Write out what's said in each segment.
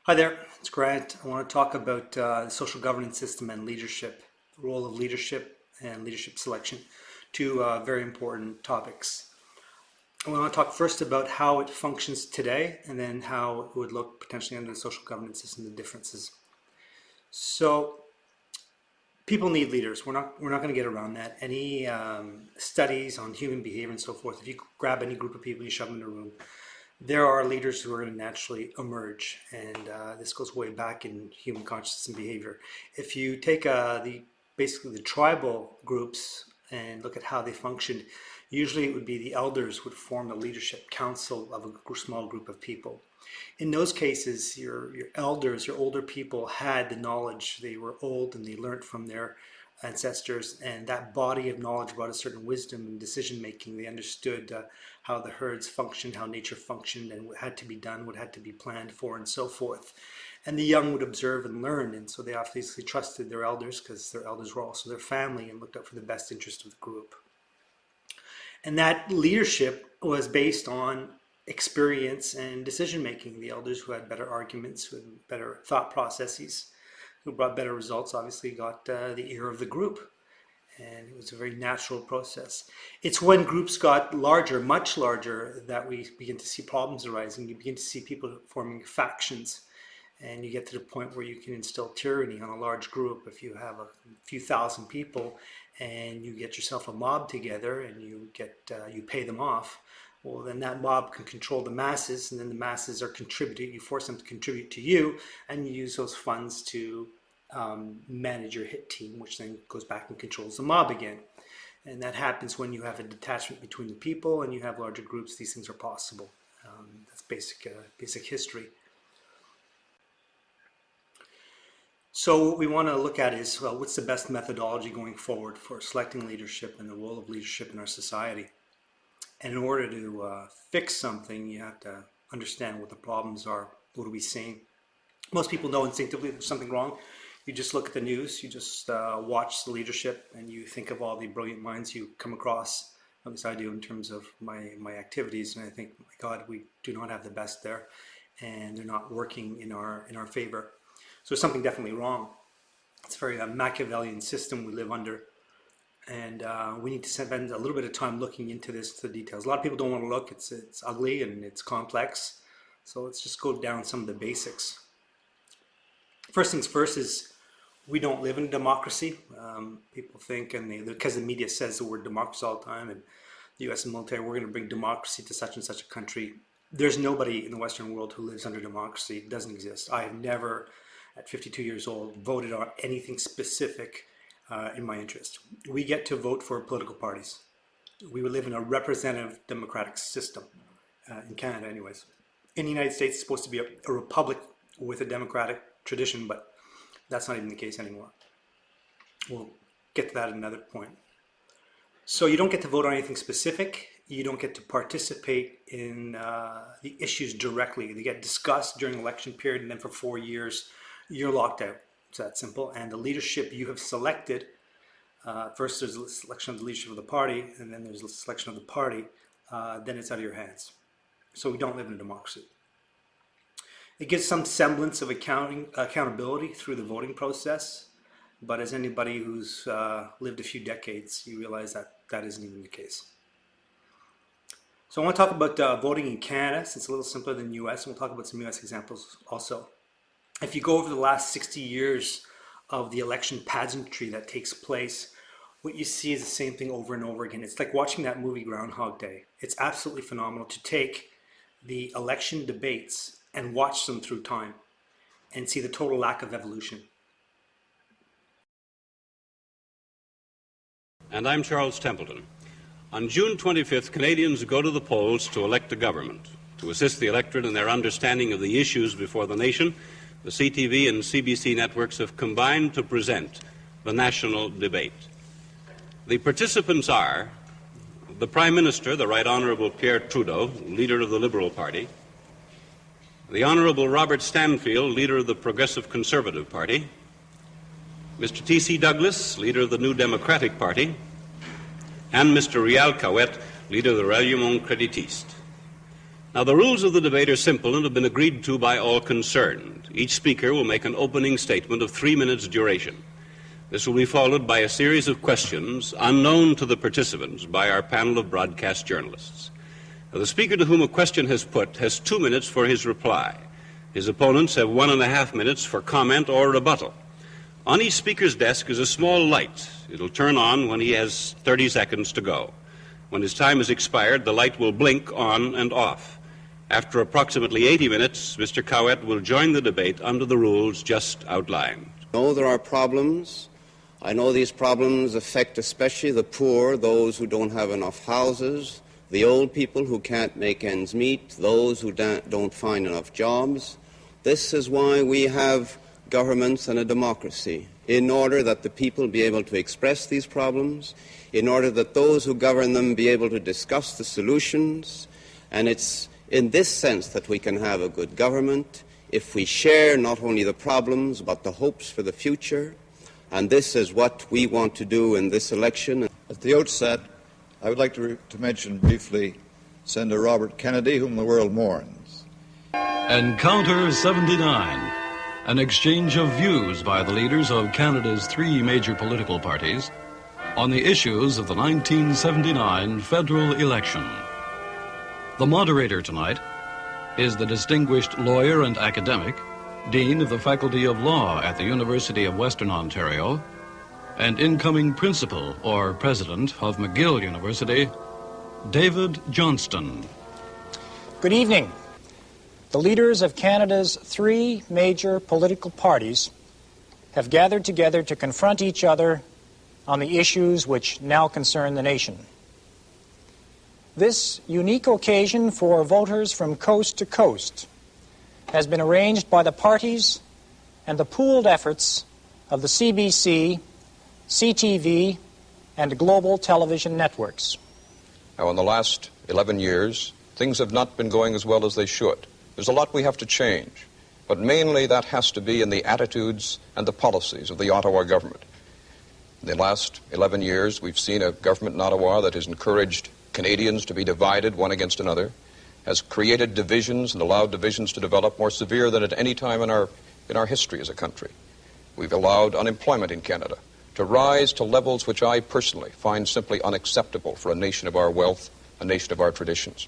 Hi there, it's Grant. I want to talk about the social governance system and leadership, the role of leadership and leadership selection, two very important topics. I want to talk first about how it functions today and then how it would look potentially under the social governance system, the differences. So people need leaders. We're not going to get around that. Any studies on human behavior and so forth, if you grab any group of people, you shove them in a room, there are leaders who are going to naturally emerge, and this goes way back in human consciousness and behavior. If you take basically the tribal groups and look at how they functioned, usually it would be the elders would form a leadership council of a small group of people. In those cases, your elders, your older people had the knowledge. They were old and they learned from their ancestors, and that body of knowledge brought a certain wisdom and decision making. They understood how the herds functioned, how nature functioned, and what had to be done, what had to be planned for, and so forth. And the young would observe and learn, and so they obviously trusted their elders because their elders were also their family and looked out for the best interest of the group. And that leadership was based on experience and decision making. The elders who had better arguments, who had better thought processes, who brought better results, obviously got the ear of the group. And it was a very natural process. It's when groups got larger, much larger, that we begin to see problems arising. You begin to see people forming factions, and you get to the point where you can instill tyranny on a large group. If you have a few thousand people and you get yourself a mob together and you pay them off, well, then that mob can control the masses, and then the masses are contributing. You force them to contribute to you, and you use those funds to manage your hit team, which then goes back and controls the mob again. And that happens when you have a detachment between the people and you have larger groups. These things are possible. That's basic history. So what we want to look at is, well, what's the best methodology going forward for selecting leadership and the role of leadership in our society? And in order to fix something, you have to understand what the problems are. What are we seeing? Most people know instinctively there's something wrong. You just look at the news, you just watch the leadership, and you think of all the brilliant minds you come across. At least I do in terms of my activities, and I think, my God, we do not have the best there, and they're not working in our favor. So there's something definitely wrong. It's a very Machiavellian system we live under. And we need to spend a little bit of time looking into the details. A lot of people don't want to look. It's ugly and it's complex. So let's just go down some of the basics. First things first is we don't live in a democracy. People think, and because the media says the word democracy all the time, and the U.S. military, we're going to bring democracy to such and such a country. There's nobody in the Western world who lives under democracy. It doesn't exist. I have never, at 52 years old, voted on anything specific in my interest. We get to vote for political parties. We live in a representative democratic system, in Canada anyways. In the United States, it's supposed to be a republic with a democratic tradition, but that's not even the case anymore. We'll get to that at another point. So you don't get to vote on anything specific. You don't get to participate in the issues directly. They get discussed during the election period, and then for 4 years, you're locked out. It's that simple. And the leadership you have selected, first there's a selection of the leadership of the party, and then there's a selection of the party, then it's out of your hands. So we don't live in a democracy. It gives some semblance of accountability through the voting process, but as anybody who's lived a few decades, you realize that that isn't even the case. So I want to talk about voting in Canada, since it's a little simpler than the US, and we'll talk about some US examples also. If you go over the last 60 years of the election pageantry that takes place, what you see is the same thing over and over again. It's like watching that movie Groundhog Day. It's absolutely phenomenal to take the election debates and watch them through time and see the total lack of evolution. And I'm Charles Templeton. On June 25th, Canadians go to the polls to elect a government. To assist the electorate in their understanding of the issues before the nation, the CTV and CBC networks have combined to present the national debate. The participants are the Prime Minister, the Right Honourable Pierre Trudeau, leader of the Liberal Party, the Honourable Robert Stanfield, leader of the Progressive Conservative Party, Mr. T.C. Douglas, leader of the New Democratic Party, and Mr. Rial Cowet, leader of the Rassemblement Créditiste. Now, the rules of the debate are simple and have been agreed to by all concerned. Each speaker will make an opening statement of 3 minutes duration. This will be followed by a series of questions unknown to the participants by our panel of broadcast journalists. Now, the speaker to whom a question has put has 2 minutes for his reply. His opponents have 1.5 minutes for comment or rebuttal. On each speaker's desk is a small light. It'll turn on when he has 30 seconds to go. When his time has expired, the light will blink on and off. After approximately 80 minutes, Mr. Cowett will join the debate under the rules just outlined. I know there are problems. I know these problems affect especially the poor, those who don't have enough houses, the old people who can't make ends meet, those who don't find enough jobs. This is why we have governments and a democracy, in order that the people be able to express these problems, in order that those who govern them be able to discuss the solutions. And it's in this sense that we can have a good government, if we share not only the problems but the hopes for the future. And this is what we want to do in this election. At the outset, I would like to mention briefly Senator Robert Kennedy, whom the world mourns. Encounter 79, an exchange of views by the leaders of Canada's 3 major political parties on the issues of the 1979 federal election. The moderator tonight is the distinguished lawyer and academic, Dean of the Faculty of Law at the University of Western Ontario, and incoming principal or president of McGill University, David Johnston. Good evening. The leaders of Canada's 3 major political parties have gathered together to confront each other on the issues which now concern the nation. This unique occasion for voters from coast to coast has been arranged by the parties and the pooled efforts of the CBC, CTV, and global television networks. Now, in the last 11 years, things have not been going as well as they should. There's a lot we have to change, but mainly that has to be in the attitudes and the policies of the Ottawa government. In the last 11 years, we've seen a government in Ottawa that has encouraged Canadians to be divided one against another, has created divisions and allowed divisions to develop more severe than at any time in our history as a country. We've allowed unemployment in Canada to rise to levels which I personally find simply unacceptable for a nation of our wealth, a nation of our traditions.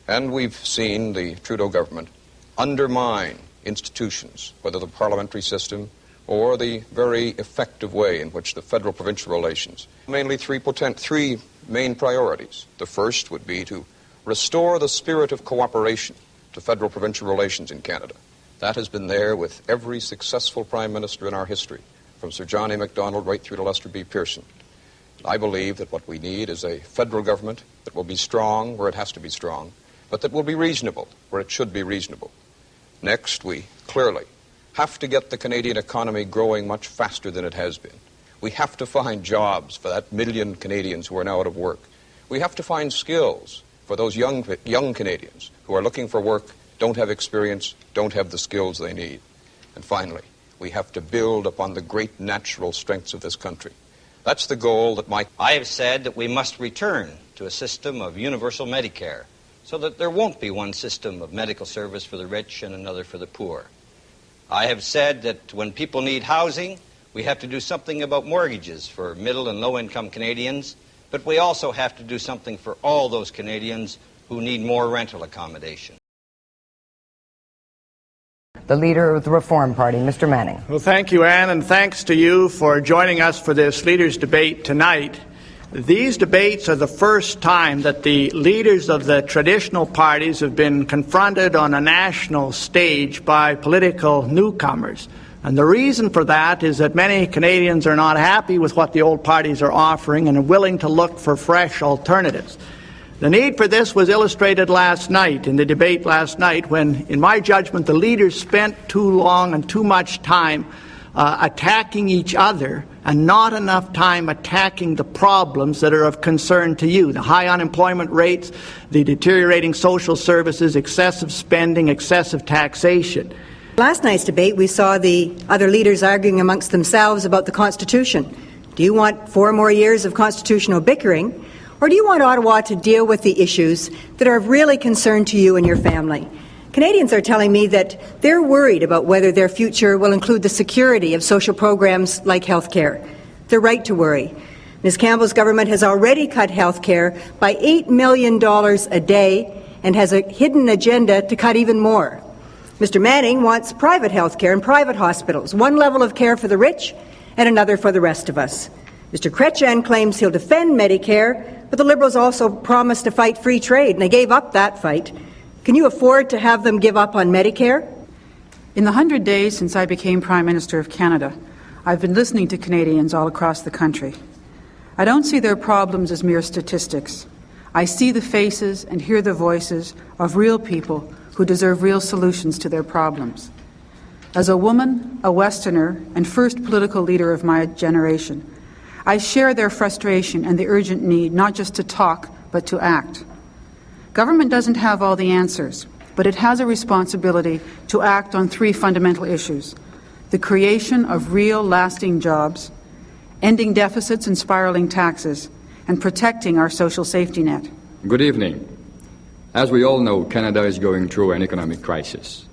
And we've seen the Trudeau government undermine institutions, whether the parliamentary system or the very effective way in which the federal-provincial relations. Mainly 3 main priorities. The first would be to restore the spirit of cooperation to federal-provincial relations in Canada. That has been there with every successful prime minister in our history, from Sir John A. Macdonald right through to Lester B. Pearson. I believe that what we need is a federal government that will be strong where it has to be strong, but that will be reasonable where it should be reasonable. Next, we clearly have to get the Canadian economy growing much faster than it has been. We have to find jobs for that 1 million Canadians who are now out of work. We have to find skills for those young Canadians who are looking for work, don't have experience, don't have the skills they need. And finally, we have to build upon the great natural strengths of this country. That's the goal that I have said that we must return to a system of universal Medicare so that there won't be one system of medical service for the rich and another for the poor. I have said that when people need housing, we have to do something about mortgages for middle and low-income Canadians, but we also have to do something for all those Canadians who need more rental accommodation. The leader of the Reform Party, Mr. Manning. Well, thank you, Anne, and thanks to you for joining us for this leaders' debate tonight. These debates are the first time that the leaders of the traditional parties have been confronted on a national stage by political newcomers. And the reason for that is that many Canadians are not happy with what the old parties are offering and are willing to look for fresh alternatives. The need for this was illustrated last night, in the debate last night, when, in my judgment, the leaders spent too long and too much time attacking each other and not enough time attacking the problems that are of concern to you. The high unemployment rates, the deteriorating social services, excessive spending, excessive taxation. Last night's debate, we saw the other leaders arguing amongst themselves about the Constitution. Do you want 4 more years of constitutional bickering, Or do you want Ottawa to deal with the issues that are of really concern to you and your family? Canadians are telling me that they're worried about whether their future will include the security of social programs like health care. They're right to worry. Ms. Campbell's government has already cut health care by $8 million a day and has a hidden agenda to cut even more. Mr. Manning wants private health care and private hospitals, one level of care for the rich and another for the rest of us. Mr. Chrétien claims he'll defend Medicare, but the Liberals also promised to fight free trade, and they gave up that fight. Can you afford to have them give up on Medicare? In the 100 days since I became Prime Minister of Canada, I've been listening to Canadians all across the country. I don't see their problems as mere statistics. I see the faces and hear the voices of real people who deserve real solutions to their problems. As a woman, a Westerner, and first political leader of my generation, I share their frustration and the urgent need not just to talk, but to act. Government doesn't have all the answers, but it has a responsibility to act on three fundamental issues: the creation of real, lasting jobs, ending deficits and spiraling taxes, and protecting our social safety net. Good evening. As we all know, Canada is going through an economic crisis.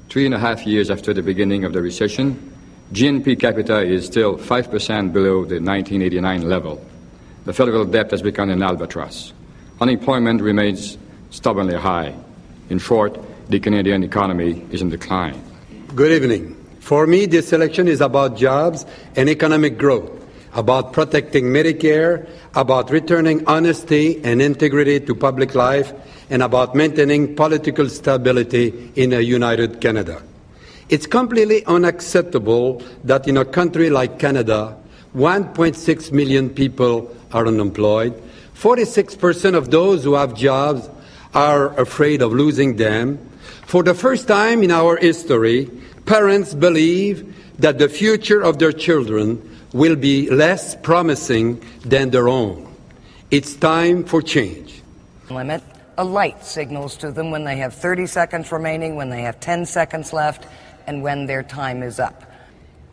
3.5 years after the beginning of the recession, GNP per capita is still 5% below the 1989 level. The federal debt has become an albatross. Unemployment remains stubbornly high. In short, the Canadian economy is in decline. Good evening. For me, this election is about jobs and economic growth, about protecting Medicare, about returning honesty and integrity to public life, and about maintaining political stability in a united Canada. It's completely unacceptable that in a country like Canada, 1.6 million people are unemployed. 46% of those who have jobs are afraid of losing them. For the first time in our history, parents believe that the future of their children will be less promising than their own. It's time for change. Limit. A light signals to them when they have 30 seconds remaining, when they have 10 seconds left, and when their time is up.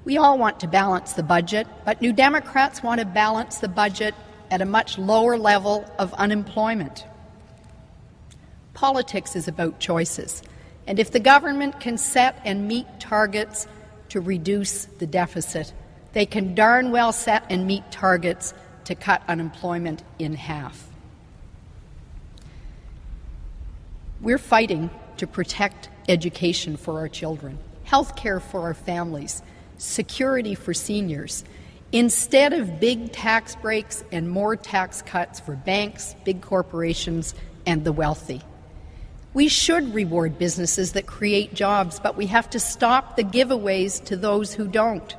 We all want to balance the budget, but New Democrats want to balance the budget at a much lower level of unemployment. Politics is about choices, and if the government can set and meet targets to reduce the deficit, they can darn well set and meet targets to cut unemployment in half. We're fighting to protect education for our children, health care for our families, security for seniors, instead of big tax breaks and more tax cuts for banks, big corporations, and the wealthy. We should reward businesses that create jobs, but we have to stop the giveaways to those who don't.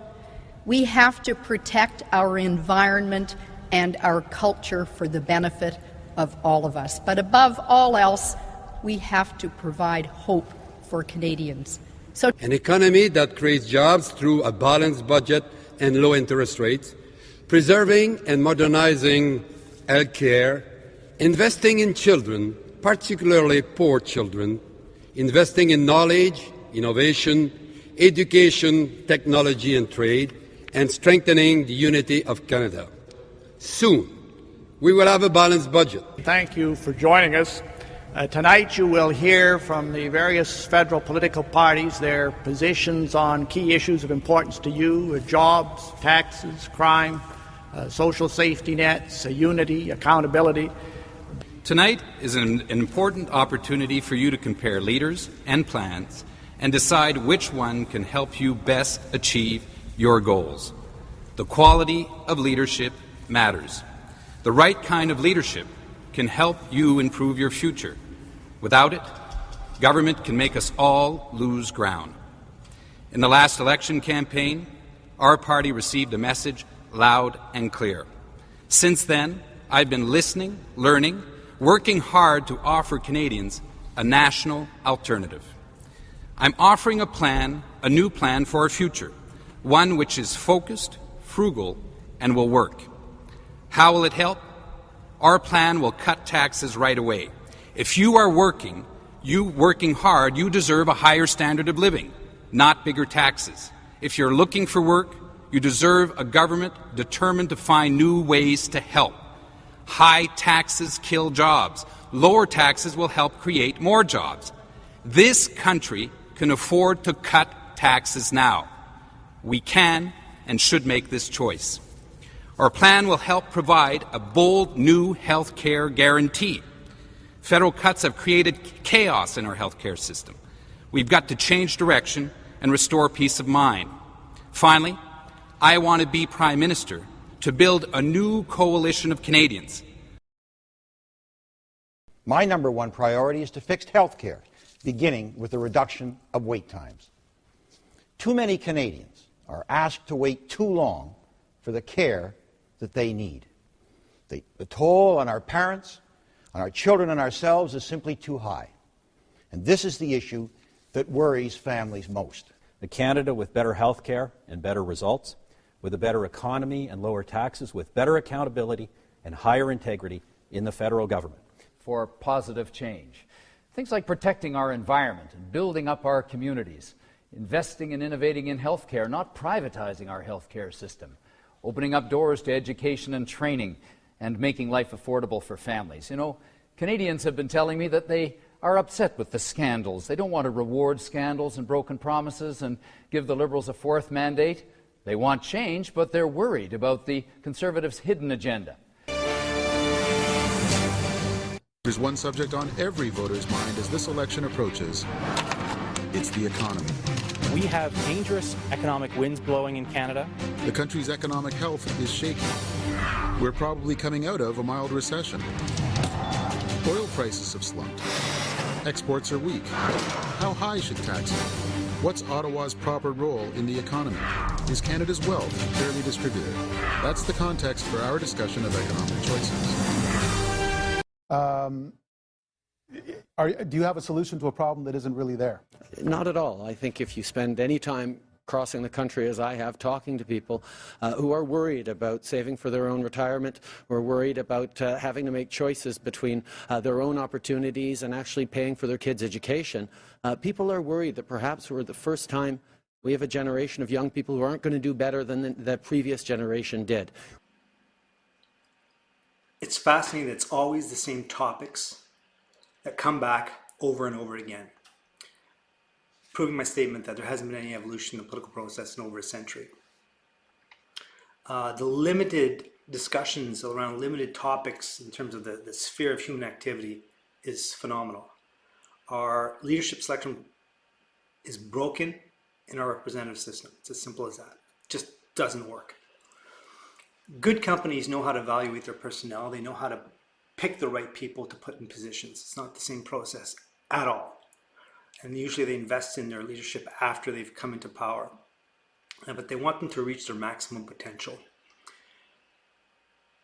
We have to protect our environment and our culture for the benefit of all of us. But above all else, we have to provide hope for Canadians. So, an economy that creates jobs through a balanced budget and low interest rates, preserving and modernizing health care, investing in children, particularly poor children, investing in knowledge, innovation, education, technology and trade, and strengthening the unity of Canada. Soon, we will have a balanced budget. Thank you for joining us. Tonight you will hear from the various federal political parties their positions on key issues of importance to you: jobs, taxes, crime, social safety nets, unity, accountability. Tonight is an important opportunity for you to compare leaders and plans and decide which one can help you best achieve your goals. The quality of leadership matters. The right kind of leadership can help you improve your future. Without it, government can make us all lose ground. In the last election campaign, our party received a message loud and clear. Since then, I've been listening, learning, working hard to offer Canadians a national alternative. I'm offering a new plan for our future, one which is focused, frugal, and will work. How will it help? Our plan will cut taxes right away. If you are working hard, you deserve a higher standard of living, not bigger taxes. If you're looking for work, you deserve a government determined to find new ways to help. high taxes kill jobs. Lower taxes will help create more jobs. This country can afford to cut taxes now. We can and should make this choice. Our plan will help provide a bold new health care guarantee. Federal cuts have created chaos in our health care system. We've got to change direction and restore peace of mind. Finally, I want to be Prime Minister to build a new coalition of Canadians. My number one priority is to fix health care, beginning with the reduction of wait times. Too many Canadians are asked to wait too long for the care that they need. The toll on our parents, on our children and ourselves is simply too high. And this is the issue that worries families most. A Canada with better health care and better results, with a better economy and lower taxes, with better accountability and higher integrity in the federal government. For positive change. Things like protecting our environment and building up our communities, investing and innovating in health care, not privatizing our health care system, opening up doors to education and training, and making life affordable for families. You know, Canadians have been telling me that they are upset with the scandals. They don't want to reward scandals and broken promises and give the Liberals a fourth mandate. They want change, but they're worried about the Conservatives' hidden agenda. There's one subject on every voter's mind as this election approaches. It's the economy. We have dangerous economic winds blowing in Canada. The country's economic health is shaky. We're probably coming out of a mild recession. Oil prices have slumped. Exports are weak. How high should taxes be? What's Ottawa's proper role in the economy? Is Canada's wealth fairly distributed? That's the context for our discussion of economic choices. Do you have a solution to a problem that isn't really there? Not at all. I think if you spend any time crossing the country, as I have, talking to people who are worried about saving for their own retirement, who are worried about having to make choices between their own opportunities and actually paying for their kids' education, people are worried that perhaps for the first time we have a generation of young people who aren't going to do better than the previous generation did. It's fascinating that it's always the same topics that come back over and over again, proving my statement that there hasn't been any evolution in the political process in over a century. The limited discussions around limited topics in terms of the sphere of human activity is phenomenal. Our leadership selection is broken in our representative system. It's as simple as that. It just doesn't work. Good companies know how to evaluate their personnel. They know how to pick the right people to put in positions. It's not the same process at all. And usually they invest in their leadership after they've come into power. But they want them to reach their maximum potential.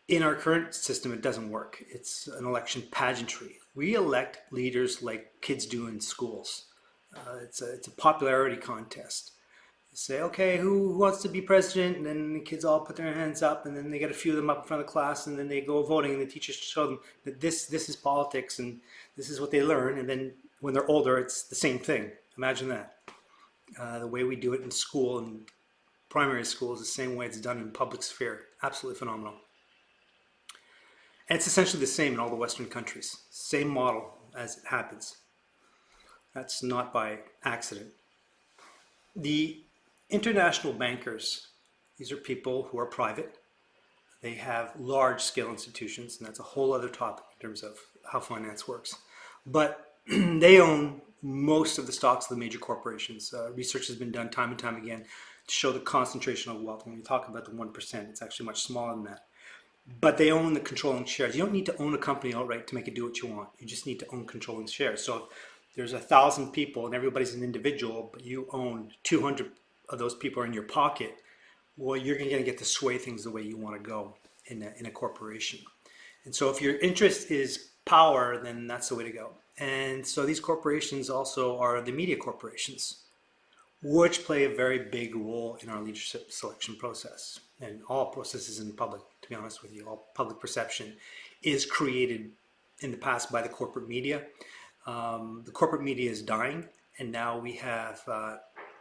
In our current system, it doesn't work. It's an election pageantry. We elect leaders like kids do in schools. It's a popularity contest. Say, okay, who wants to be president? And then the kids all put their hands up, and then they get a few of them up in front of the class, and then they go voting, and the teachers show them that this is politics, and this is what they learn. And then when they're older, it's the same thing. Imagine that. The way we do it in school and primary school is the same way it's done in public sphere. Absolutely phenomenal. And it's essentially the same in all the Western countries. Same model as it happens. That's not by accident. The international bankers, these are people who are private. They have large-scale institutions, and that's a whole other topic in terms of how finance works. But they own most of the stocks of the major corporations. Research has been done time and time again to show the concentration of wealth. When we talk about the 1%, it's actually much smaller than that. But they own the controlling shares. You don't need to own a company outright to make it do what you want. You just need to own controlling shares. So if there's 1,000 people and everybody's an individual, but you own 200 of those people are in your pocket, well, you're going to get to sway things the way you want to go in a corporation. And so if your interest is power, then that's the way to go. And so these corporations also are the media corporations, which play a very big role in our leadership selection process. And all processes in public, to be honest with you, all public perception is created in the past by the corporate media. The corporate media is dying, and now we have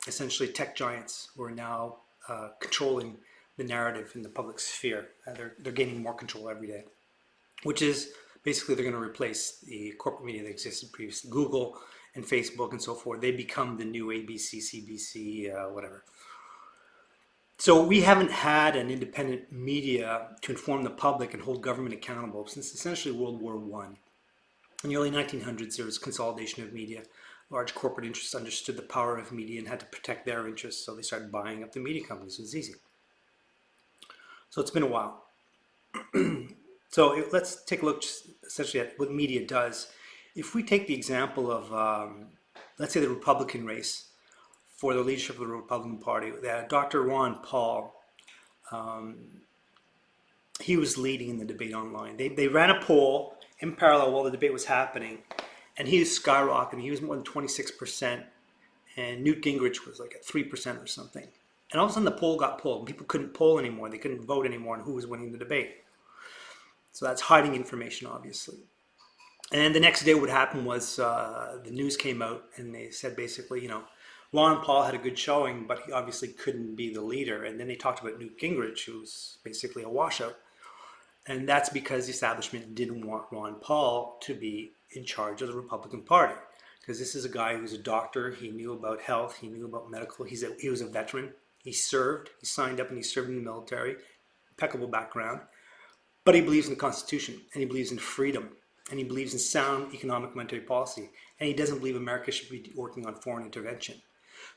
essentially tech giants who are now controlling the narrative in the public sphere. They're gaining more control every day. which is basically they're going to replace the corporate media that existed previously, Google and Facebook and so forth. They become the new ABC, CBC, whatever. So we haven't had an independent media to inform the public and hold government accountable since essentially World War I. In the early 1900s, there was consolidation of media. Large corporate interests understood the power of media and had to protect their interests, so they started buying up the media companies. It was easy. So it's been a while. So let's take a look essentially at what media does. If we take the example of, let's say, the Republican race for the leadership of the Republican Party, that Dr. Ron Paul, he was leading in the debate online. They ran a poll in parallel while the debate was happening, and he was skyrocketing. He was more than 26%, and Newt Gingrich was like at 3% or something. And all of a sudden the poll got pulled. People couldn't poll anymore. They couldn't vote anymore on who was winning the debate. So that's hiding information, obviously. And the next day what happened was the news came out, and they said basically, you know, Ron Paul had a good showing, but he obviously couldn't be the leader. And then they talked about Newt Gingrich, who's basically a washout. And that's because the establishment didn't want Ron Paul to be in charge of the Republican Party. Because this is a guy who's a doctor. He knew about health. He knew about medical. He was a veteran. He served. He signed up and he served in the military. Impeccable background. But he believes in the Constitution. And he believes in freedom. And he believes in sound economic monetary policy. And he doesn't believe America should be working on foreign intervention.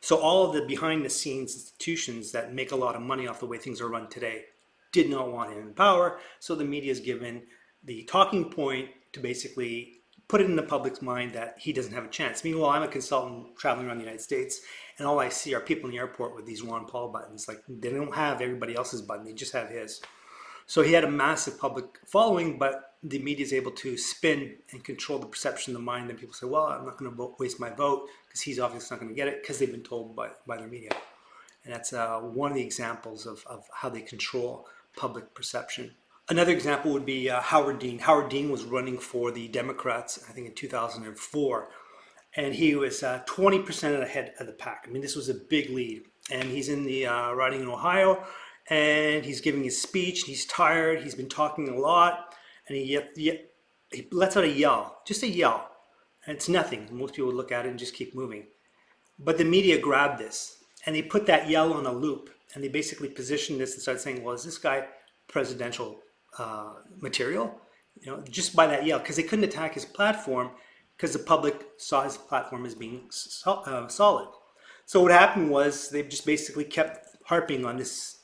So all of the behind-the-scenes institutions that make a lot of money off the way things are run today did not want him in power, so the media is given the talking point to basically put it in the public's mind that he doesn't have a chance. Meanwhile, I'm a consultant traveling around the United States, and all I see are people in the airport with these Ron Paul buttons. Like, they don't have everybody else's button, they just have his. So he had a massive public following, but the media is able to spin and control the perception of the mind, and people say, well, I'm not going to waste my vote because he's obviously not going to get it because they've been told by their media. And that's one of the examples of how they control public perception. Another example would be Howard Dean. Howard Dean was running for the Democrats, I think in 2004, and he was 20% ahead of the pack. I mean, this was a big lead, and he's in the riding in Ohio, and he's giving his speech. He's tired. He's been talking a lot, and he lets out a yell, just a yell, and it's nothing. Most people would look at it and just keep moving. But the media grabbed this, and they put that yell on a loop, and they basically positioned this and started saying, well, is this guy presidential material? You know, just by that yell, because they couldn't attack his platform because the public saw his platform as being solid. So what happened was they just basically kept harping on this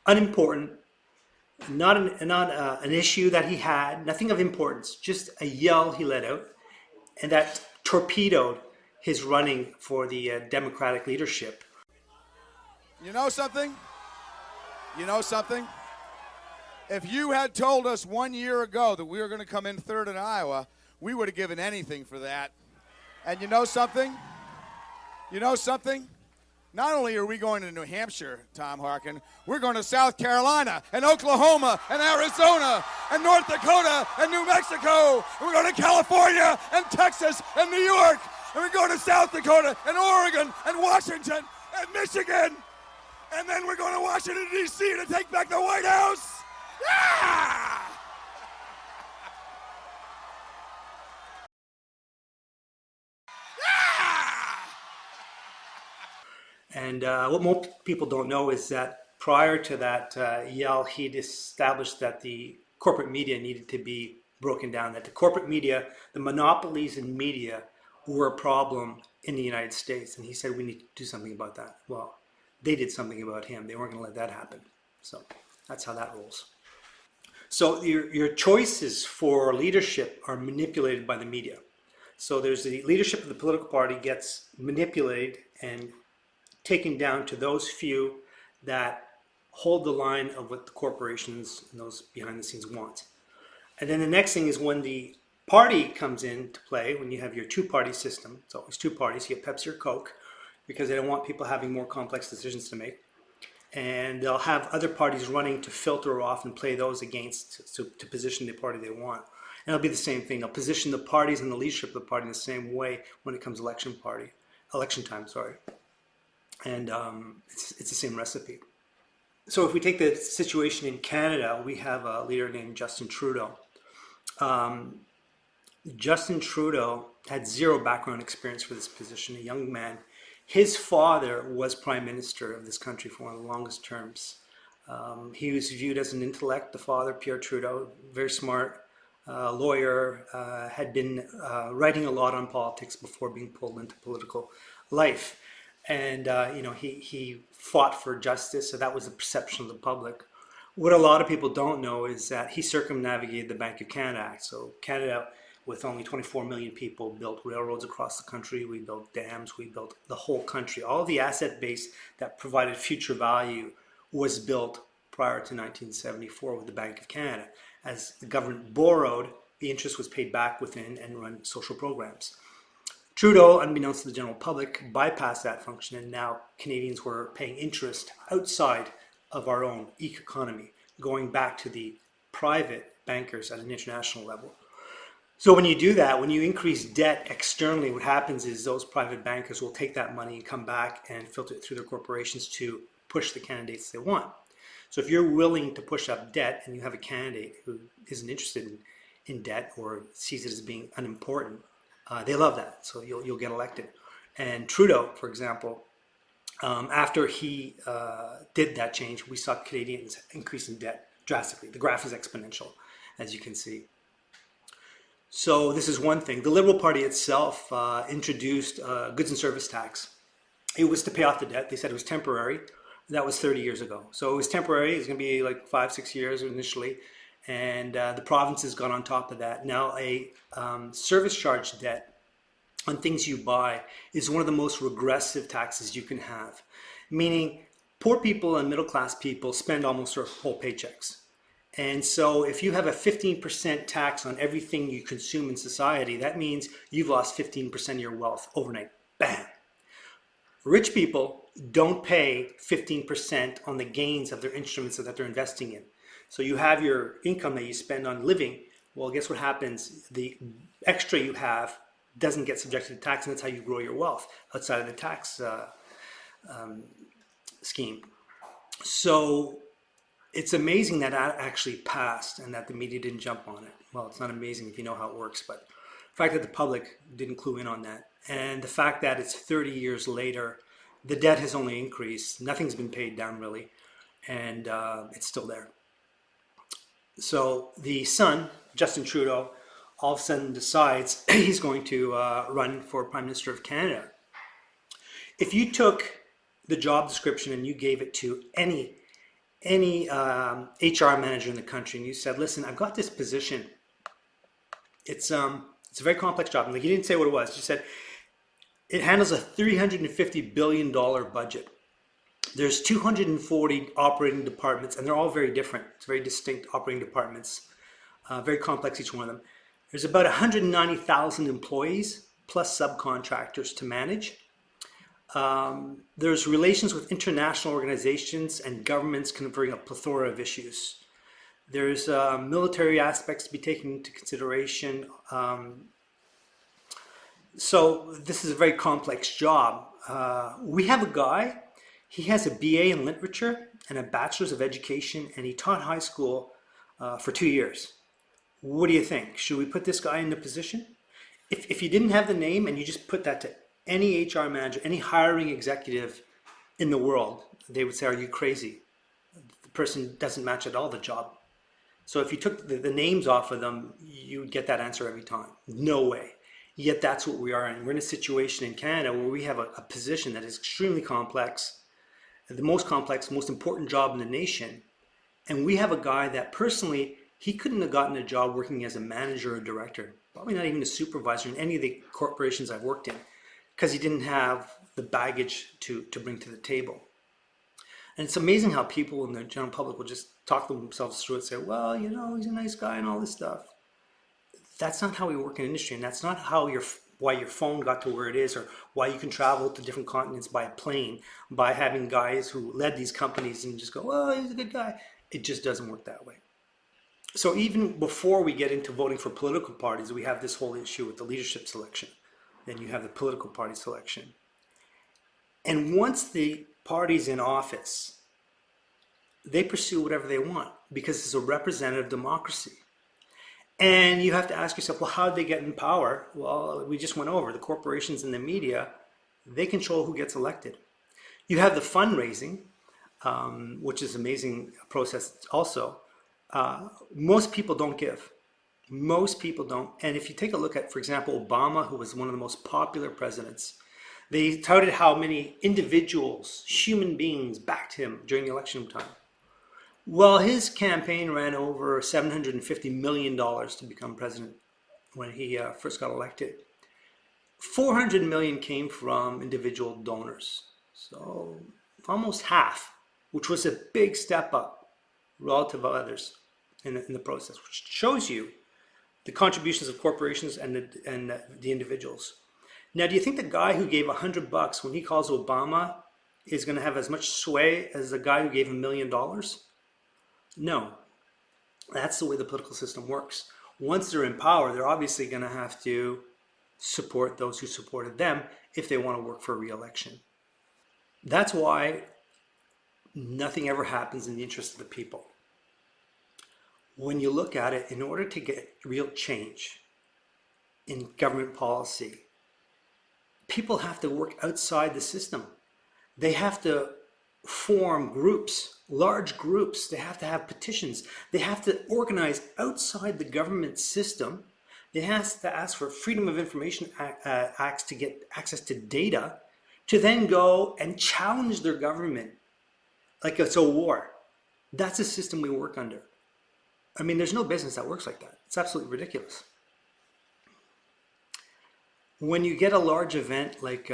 unimportant, not an issue that he had, nothing of importance, just a yell he let out, and that torpedoed his running for the Democratic leadership. You know something? You know something? If you had told us 1 year ago that we were going to come in third in Iowa, we would have given anything for that. And you know something? You know something? Not only are we going to New Hampshire, Tom Harkin, we're going to South Carolina and Oklahoma and Arizona and North Dakota and New Mexico. And we're going to California and Texas and New York. And we're going to South Dakota and Oregon and Washington and Michigan. And then we're going to Washington, D.C. to take back the White House. Yeah! And what most people don't know is that prior to that yell, he'd established that the corporate media needed to be broken down, that the corporate media, the monopolies in media were a problem in the United States. And he said, we need to do something about that. Well, they did something about him. They weren't going to let that happen. So that's how that rolls. So your choices for leadership are manipulated by the media. So there's the leadership of the political party gets manipulated and taken down to those few that hold the line of what the corporations and those behind the scenes want. And then the next thing is when the party comes into play, when you have your two-party system. It's always two parties. You get Pepsi or Coke because they don't want people having more complex decisions to make. And they'll have other parties running to filter off and play those against to position the party they want. And it'll be the same thing. They'll position the parties and the leadership of the party in the same way when it comes election time. And it's the same recipe. So if we take the situation in Canada, we have a leader named Justin Trudeau. Justin Trudeau had zero background experience for this position, a young man. His father was prime minister of this country for one of the longest terms. He was viewed as an intellect, the father, Pierre Trudeau, very smart lawyer, had been writing a lot on politics before being pulled into political life. And, he fought for justice, so that was the perception of the public. What a lot of people don't know is that he circumnavigated the Bank of Canada Act. So Canada, with only 24 million people, built railroads across the country. We built dams. We built the whole country. All the asset base that provided future value was built prior to 1974 with the Bank of Canada. As the government borrowed, the interest was paid back within and run social programs. Trudeau, unbeknownst to the general public, bypassed that function, and now Canadians were paying interest outside of our own economy, going back to the private bankers at an international level. So when you do that, when you increase debt externally, what happens is those private bankers will take that money and come back and filter it through their corporations to push the candidates they want. So if you're willing to push up debt and you have a candidate who isn't interested in debt or sees it as being unimportant, they love that. So you'll get elected. And Trudeau, for example, after he did that change, we saw Canadians increase in debt drastically. The graph is exponential, as you can see. So this is one thing. The Liberal Party itself introduced a goods and service tax. It was to pay off the debt. They said it was temporary. That was 30 years ago. So it was temporary. It's going to be like 5-6 years initially. And the provinces got on top of that. Now a service charge debt on things you buy is one of the most regressive taxes you can have. Meaning poor people and middle class people spend almost their whole paychecks. And so if you have a 15% tax on everything you consume in society, that means you've lost 15% of your wealth overnight. Bam! Rich people don't pay 15% on the gains of their instruments that they're investing in. So you have your income that you spend on living. Well, guess what happens? The extra you have doesn't get subjected to tax, and that's how you grow your wealth outside of the tax scheme. So it's amazing that actually passed and that the media didn't jump on it. Well, it's not amazing if you know how it works, but the fact that the public didn't clue in on that, and the fact that it's 30 years later, the debt has only increased. Nothing's been paid down really, and it's still there. So the son, Justin Trudeau, all of a sudden decides he's going to run for Prime Minister of Canada. If you took the job description and you gave it to any HR manager in the country and you said, listen, I've got this position. It's a very complex job. Like, he didn't say what it was. He said it handles a $350 billion budget. There's 240 operating departments, and they're all very different. It's very distinct operating departments, very complex, each one of them. There's about 190,000 employees plus subcontractors to manage. There's relations with international organizations and governments covering a plethora of issues. There's military aspects to be taken into consideration. So this is a very complex job. We have a guy, he has a BA in literature and a bachelor's of education, and he taught high school for 2 years. What do you think? Should we put this guy in the position? If you didn't have the name and you just put that to any HR manager, any hiring executive in the world, they would say, are you crazy? The person doesn't match at all the job. So if you took the names off of them, you would get that answer every time. No way. Yet that's what we are in. We're in a situation in Canada where we have a position that is extremely complex, the most complex, most important job in the nation. And we have a guy that personally, he couldn't have gotten a job working as a manager or director, probably not even a supervisor in any of the corporations I've worked in, because he didn't have the baggage to bring to the table. And it's amazing how people in the general public will just talk themselves through it and say, well, you know, he's a nice guy and all this stuff. That's not how we work in industry, and that's not how why your phone got to where it is, or why you can travel to different continents by a plane, by having guys who led these companies and just go, well, he's a good guy. It just doesn't work that way. So even before we get into voting for political parties, we have this whole issue with the leadership selection. Then you have the political party selection. And once the party's in office, they pursue whatever they want because it's a representative democracy. And you have to ask yourself, well, how did they get in power? Well, we just went over the corporations and the media. They control who gets elected. You have the fundraising, which is an amazing process also. Most people don't give. Most people don't. And if you take a look at, for example, Obama, who was one of the most popular presidents, they touted how many individuals, human beings, backed him during the election time. Well, his campaign ran over $750 million to become president when he first got elected. 400 million came from individual donors. So almost half, which was a big step up relative to others in the process, which shows you the contributions of corporations and the individuals. Now, do you think the guy who gave $100 when he calls Obama is going to have as much sway as the guy who gave $1 million? No. That's the way the political system works. Once they're in power, they're obviously going to have to support those who supported them if they want to work for re-election. That's why nothing ever happens in the interest of the people. When you look at it, in order to get real change in government policy, people have to work outside the system. They have to form groups, large groups. They have to have petitions. They have to organize outside the government system. They have to ask for Freedom of Information Acts to get access to data, to then go and challenge their government like it's a war. That's a system we work under. I mean, there's no business that works like that. It's absolutely ridiculous. When you get a large event like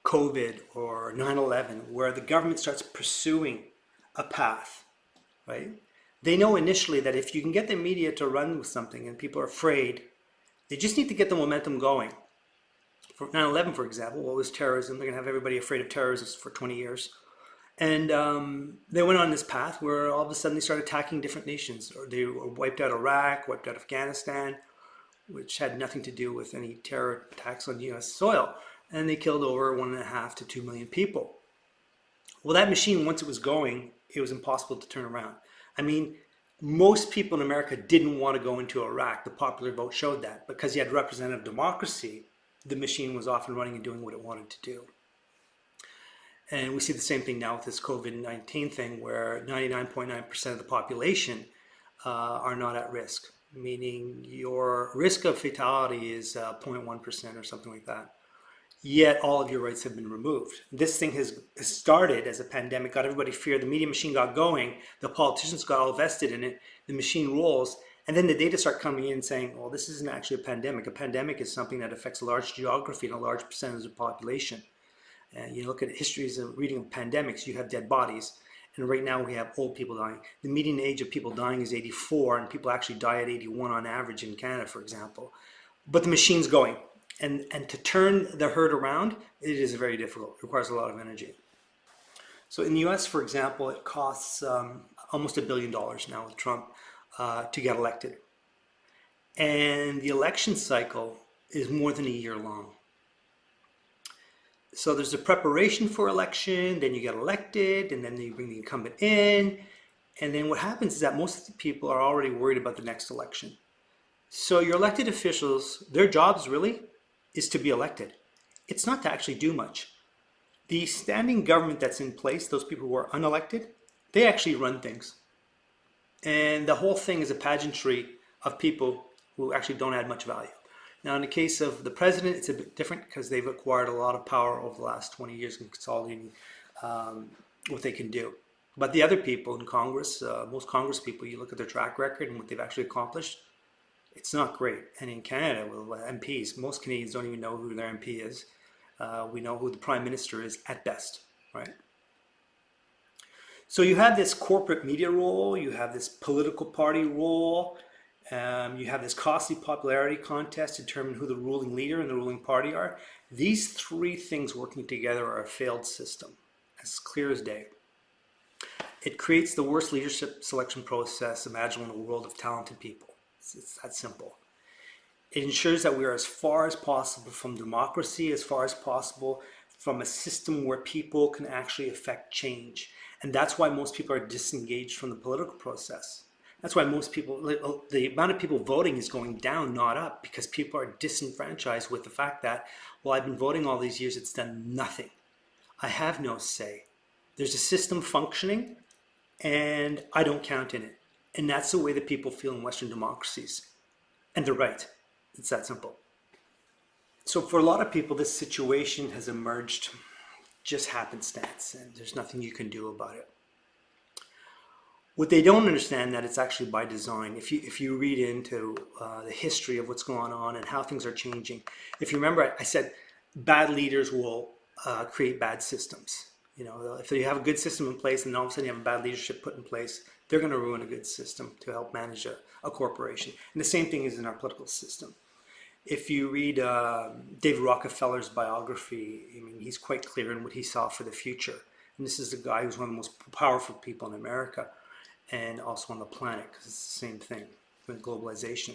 COVID or 9/11, where the government starts pursuing a path, right? They know initially that if you can get the media to run with something and people are afraid, they just need to get the momentum going. For 9/11, for example, what was terrorism? They're going to have everybody afraid of terrorism for 20 years. And they went on this path where all of a sudden they started attacking different nations. Or they wiped out Iraq, wiped out Afghanistan, which had nothing to do with any terror attacks on U.S. soil. And they killed over 1.5 to 2 million people. Well, that machine, once it was going, it was impossible to turn around. I mean, most people in America didn't want to go into Iraq. The popular vote showed that. Because you had representative democracy, the machine was off and running and doing what it wanted to do. And we see the same thing now with this COVID-19 thing, where 99.9% of the population are not at risk, meaning your risk of fatality is 0.1% or something like that. Yet all of your rights have been removed. This thing has started as a pandemic, got everybody feared, the media machine got going, the politicians got all vested in it, the machine rolls, and then the data start coming in saying, well, this isn't actually a pandemic. A pandemic is something that affects a large geography and a large percentage of the population. And you look at histories of reading of pandemics, you have dead bodies. And right now we have old people dying. The median age of people dying is 84, and people actually die at 81 on average in Canada, for example. But the machine's going. And to turn the herd around, it is very difficult. It requires a lot of energy. So in the US, for example, it costs almost $1 billion now with Trump to get elected. And the election cycle is more than a year long. So there's a preparation for election, then you get elected, and then you bring the incumbent in. And then what happens is that most of the people are already worried about the next election. So your elected officials, their jobs really is to be elected. It's not to actually do much. The standing government that's in place, those people who are unelected, they actually run things. And the whole thing is a pageantry of people who actually don't add much value. Now, in the case of the president, it's a bit different because they've acquired a lot of power over the last 20 years in consolidating what they can do. But the other people in Congress, most Congress people, you look at their track record and what they've actually accomplished, it's not great. And in Canada, with MPs, most Canadians don't even know who their MP is. We know who the Prime Minister is at best, right? So you have this corporate media role, you have this political party role, you have this costly popularity contest to determine who the ruling leader and the ruling party are. These three things working together are a failed system, as clear as day. It creates the worst leadership selection process imaginable in a world of talented people. It's that simple. It ensures that we are as far as possible from democracy, as far as possible from a system where people can actually affect change. And that's why most people are disengaged from the political process. That's why most people, the amount of people voting is going down, not up, because people are disenfranchised with the fact that, well, I've been voting all these years, it's done nothing. I have no say. There's a system functioning, and I don't count in it. And that's the way that people feel in Western democracies. And they're right. It's that simple. So for a lot of people, this situation has emerged just happenstance, and there's nothing you can do about it. What they don't understand, that it's actually by design. If you read into the history of what's going on and how things are changing, if you remember, I said bad leaders will create bad systems. You know, if you have a good system in place and all of a sudden you have a bad leadership put in place, they're going to ruin a good system to help manage a corporation. And the same thing is in our political system. If you read David Rockefeller's biography, I mean, he's quite clear in what he saw for the future. And this is a guy who's one of the most powerful people in America and also on the planet, because it's the same thing with globalization.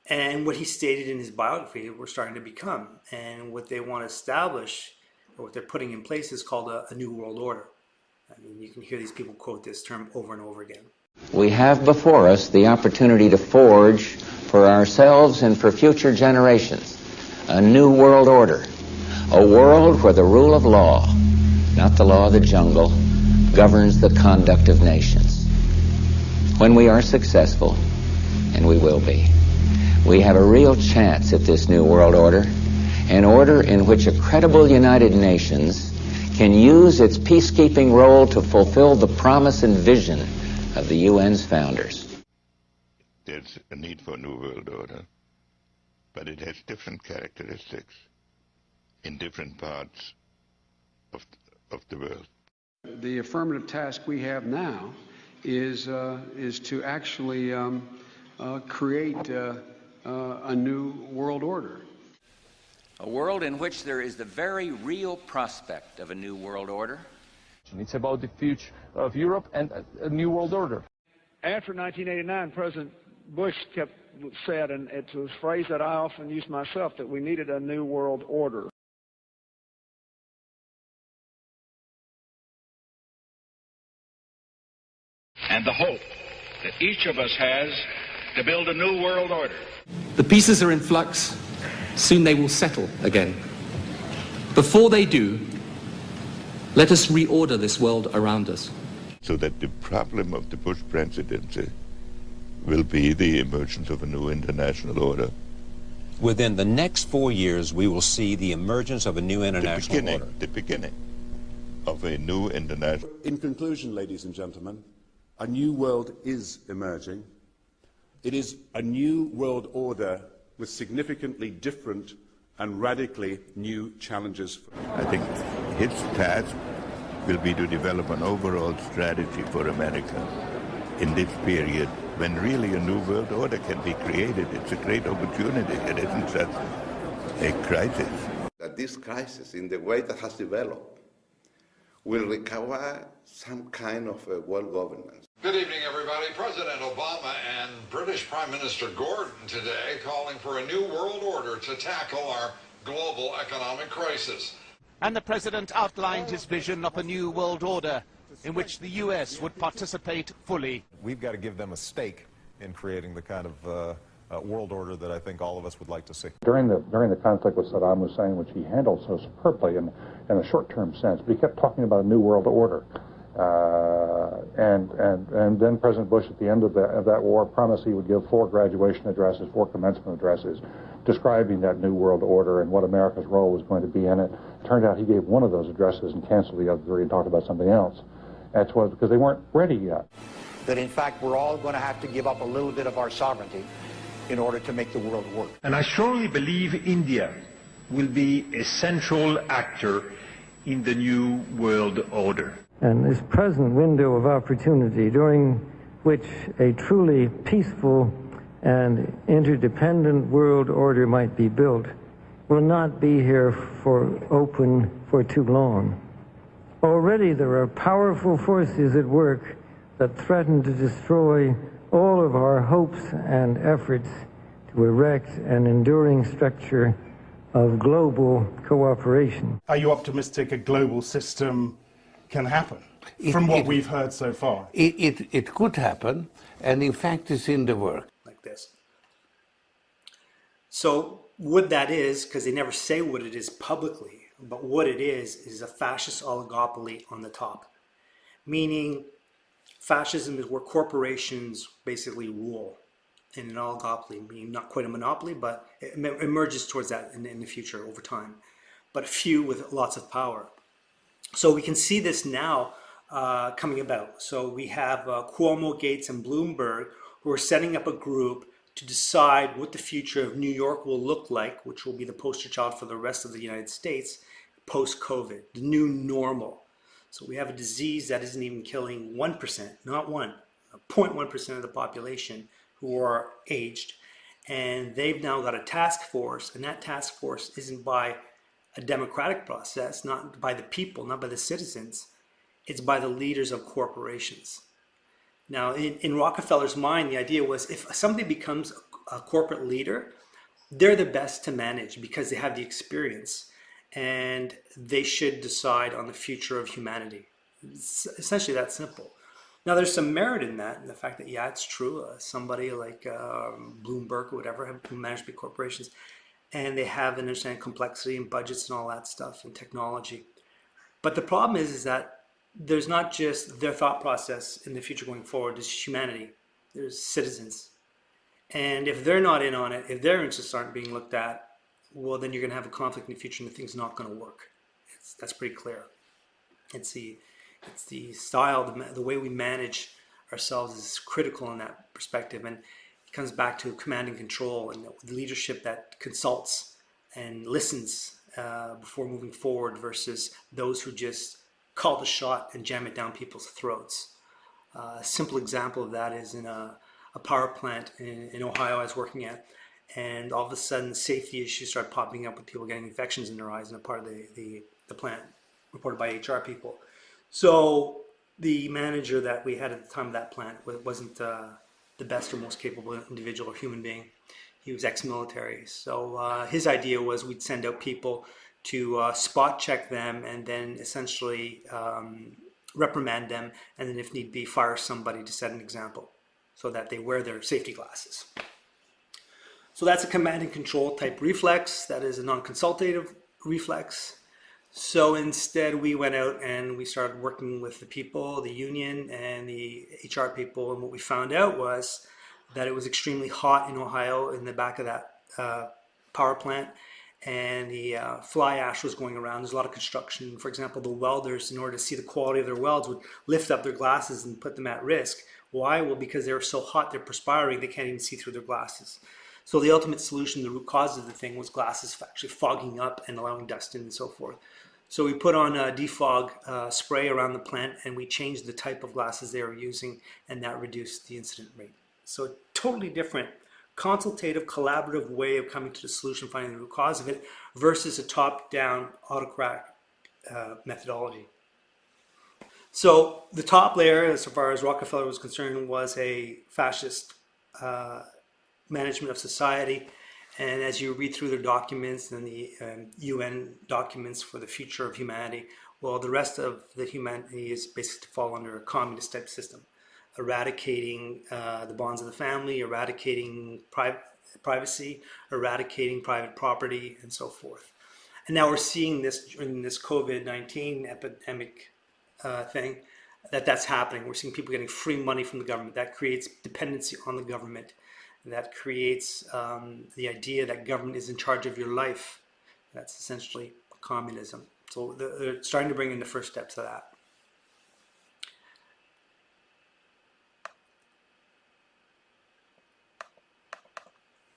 And what he stated in his biography, we're starting to become. And what they want to establish, or what they're putting in place, is called a new world order. I mean, you can hear these people quote this term over and over again. We have before us the opportunity to forge for ourselves and for future generations a new world order, a world where the rule of law, not the law of the jungle, governs the conduct of nations. When we are successful, and we will be, we have a real chance at this new world order, an order in which a credible United Nations can use its peacekeeping role to fulfill the promise and vision of the UN's founders. There's a need for a new world order, but it has different characteristics in different parts of the world. The affirmative task we have now is to actually create a new world order. A world in which there is the very real prospect of a new world order. It's about the future of Europe and a new world order. After 1989, President Bush said, and it's a phrase that I often use myself, that we needed a new world order. And the hope that each of us has to build a new world order. The pieces are in flux. Soon they will settle again. Before they do, let us reorder this world around us. So that the problem of the Bush presidency will be the emergence of a new international order. Within the next 4 years, we will see the emergence of a new international order. The beginning of a new international. In conclusion, ladies and gentlemen, a new world is emerging. It is a new world order with significantly different and radically new challenges. I think his task will be to develop an overall strategy for America in this period when really a new world order can be created. It's a great opportunity. It isn't just a crisis. That this crisis, in the way that has developed, will require some kind of world governance. Good evening, everybody. President Obama and British Prime Minister Gordon today calling for a new world order to tackle our global economic crisis. And the president outlined his vision of a new world order in which the U.S. would participate fully. We've got to give them a stake in creating the kind of world order that I think all of us would like to see. During the conflict with Saddam Hussein, which he handled so superbly in a short-term sense, but he kept talking about a new world order. And then President Bush, at the end of that war, promised he would give 4 graduation addresses, 4 commencement addresses, describing that new world order and what America's role was going to be in it. Turned out he gave one of those addresses and canceled the other 3 and talked about something else. That's what, because they weren't ready yet. That in fact we're all going to have to give up a little bit of our sovereignty in order to make the world work. And I strongly believe India will be a central actor in the new world order. And this present window of opportunity during which a truly peaceful and interdependent world order might be built will not be here for too long. Already there are powerful forces at work that threaten to destroy all of our hopes and efforts to erect an enduring structure of global cooperation. Are you optimistic a global system can happen? From what we've heard so far. It could happen, and in fact it's in the work. Like this. So what that is, because they never say what it is publicly, but what it is a fascist oligopoly on the top. Meaning fascism is where corporations basically rule in an oligopoly, meaning not quite a monopoly, but it emerges towards that in the future over time. But few with lots of power. So we can see this now coming about. So we have Cuomo, Gates, and Bloomberg who are setting up a group to decide what the future of New York will look like, which will be the poster child for the rest of the United States post-COVID, the new normal. So we have a disease that isn't even killing 1%, not 0.1% of the population who are aged. And they've now got a task force, and that task force isn't by a democratic process, not by the people, not by the citizens. It's by the leaders of corporations. Now, in Rockefeller's mind, the idea was if somebody becomes a corporate leader, they're the best to manage because they have the experience and they should decide on the future of humanity. It's essentially that simple. Now, there's some merit in that, in the fact that, yeah, it's true. Somebody like Bloomberg or whatever have managed big corporations, and they have an understanding of complexity and budgets and all that stuff and technology. But the problem is that there's not just their thought process in the future going forward, there's humanity, there's citizens. And if they're not in on it, if their interests aren't being looked at, well, then you're going to have a conflict in the future and the thing's not going to work. That's pretty clear. It's the style, the way we manage ourselves is critical in that perspective. And it comes back to command and control and the leadership that consults and listens before moving forward versus those who just call the shot and jam it down people's throats. A simple example of that is in a power plant in Ohio I was working at, and all of a sudden safety issues started popping up with people getting infections in their eyes in a part of the plant, reported by HR people. So the manager that we had at the time of that plant wasn't the best or most capable individual or human being. He was ex-military. So his idea was we'd send out people to spot check them and then essentially reprimand them, and then if need be fire somebody to set an example so that they wear their safety glasses. So that's a command and control type reflex. That is a non-consultative reflex. So instead we went out and we started working with the people, the union and the HR people, and what we found out was that it was extremely hot in Ohio in the back of that power plant, and the fly ash was going around. There's a lot of construction. For example, the welders, in order to see the quality of their welds, would lift up their glasses and put them at risk. Why? Well, because they were so hot, they're perspiring, they can't even see through their glasses. So the ultimate solution, the root cause of the thing, was glasses actually fogging up and allowing dust in and so forth. So we put on a defog spray around the plant, and we changed the type of glasses they were using, and that reduced the incident rate. So totally different consultative, collaborative way of coming to the solution, finding the root cause of it, versus a top-down autocratic methodology. So the top layer, as far as Rockefeller was concerned, was a fascist management of society. And as you read through their documents and the UN documents for the future of humanity, well, the rest of the humanity is basically to fall under a communist type system, eradicating the bonds of the family, eradicating privacy, eradicating private property, and so forth. And now we're seeing this in this COVID-19 epidemic thing, that's happening. We're seeing people getting free money from the government. That creates dependency on the government. That creates the idea that government is in charge of your life. That's essentially communism. So they're starting to bring in the first steps of that.